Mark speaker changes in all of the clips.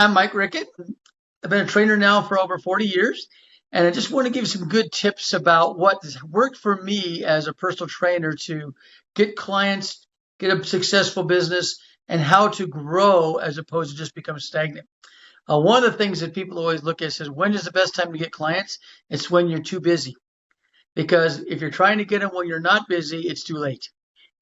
Speaker 1: I'm Mike Rickett. I've been a trainer now for over 40 years, and I just want to give you some good tips about what has worked for me as a personal trainer to get clients, get a successful business, and how to grow as opposed to just become stagnant. One of the things that people always look at is when is the best time to get clients? It's when you're too busy. Because if you're trying to get them when you're not busy, it's too late.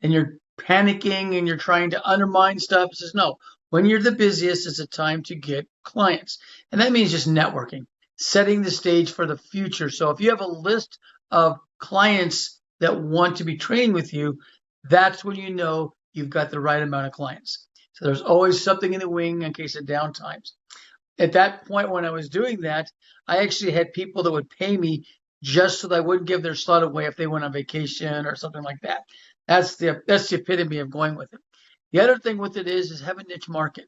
Speaker 1: And you're panicking and you're trying to undermine stuff. It says, no, when you're the busiest is the time to get clients. And that means just networking, setting the stage for the future. So if you have a list of clients that want to be trained with you, that's when you know you've got the right amount of clients. So there's always something in the wing in case of downtimes. At that point, when I was doing that, I actually had people that would pay me just so that I wouldn't give their slot away if they went on vacation or something like that. That's the epitome of going with it. The other thing with it is have a niche market.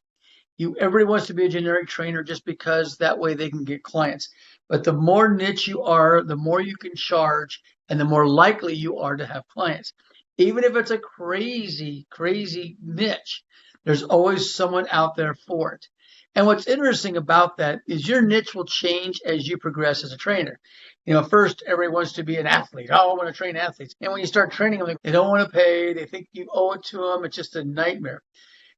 Speaker 1: Everybody wants to be a generic trainer just because that way they can get clients. But the more niche you are, the more you can charge, and the more likely you are to have clients. Even if it's a crazy, crazy niche, there's always someone out there for it. And what's interesting about that is your niche will change as you progress as a trainer. First, everybody wants to be an athlete. Oh, I want to train athletes. And when you start training them, they don't want to pay. They think you owe it to them. It's just a nightmare.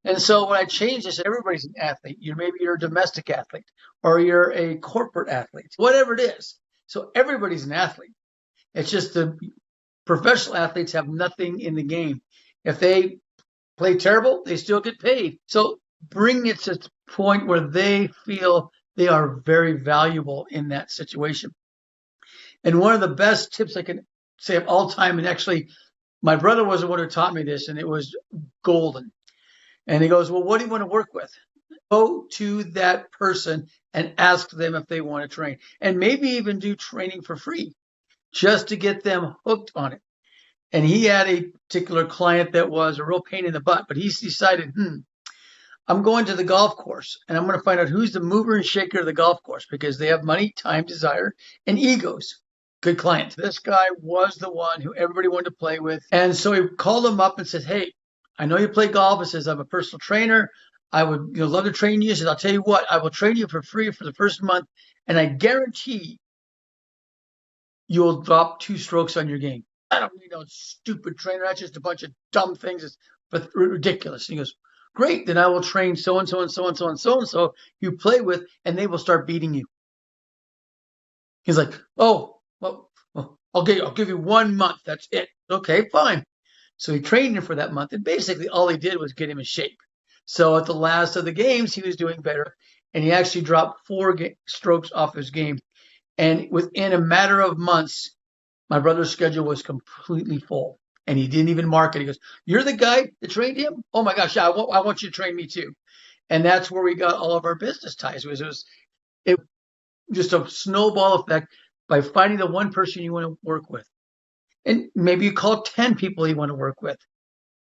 Speaker 1: And so when I changed this, everybody's an athlete. Maybe you're a domestic athlete or you're a corporate athlete, whatever it is. So everybody's an athlete. It's just the professional athletes have nothing in the game. If they play terrible, they still get paid. So bring it to the point where they feel they are very valuable in that situation. And one of the best tips I can say of all time, and actually my brother was the one who taught me this, and it was golden. And he goes, well, what do you want to work with? Go to that person and ask them if they want to train, and maybe even do training for free just to get them hooked on it. And he had a particular client that was a real pain in the butt, but he's decided, I'm going to the golf course and I'm going to find out who's the mover and shaker of the golf course because they have money, time, desire, and egos. Good client. This guy was the one who everybody wanted to play with. And so he called him up and said, hey, I know you play golf. He says, I'm a personal trainer. I would love to train you. He says, I'll tell you what, I will train you for free for the first month. And I guarantee you'll drop 2 strokes on your game. I don't need no stupid trainer. That's just a bunch of dumb things. It's ridiculous. And he goes, great. Then I will train so-and-so and so-and-so and so-and-so you play with, and they will start beating you. He's like, oh, well, I'll give you 1 month. That's it. Okay, fine. So he trained him for that month, and basically all he did was get him in shape. So at the last of the games, he was doing better, and he actually dropped 4 strokes off his game. And within a matter of months, my brother's schedule was completely full, and he didn't even mark it. He goes, you're the guy that trained him? Oh, my gosh, I want you to train me too. And that's where we got all of our business ties. It was just a snowball effect by finding the one person you want to work with. And maybe you call 10 people you want to work with.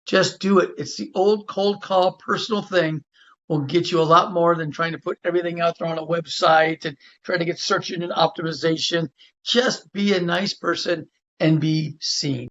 Speaker 1: Just do it. It's the old cold call personal thing will get you a lot more than trying to put everything out there on a website and trying to get search engine optimization. Just be a nice person and be seen.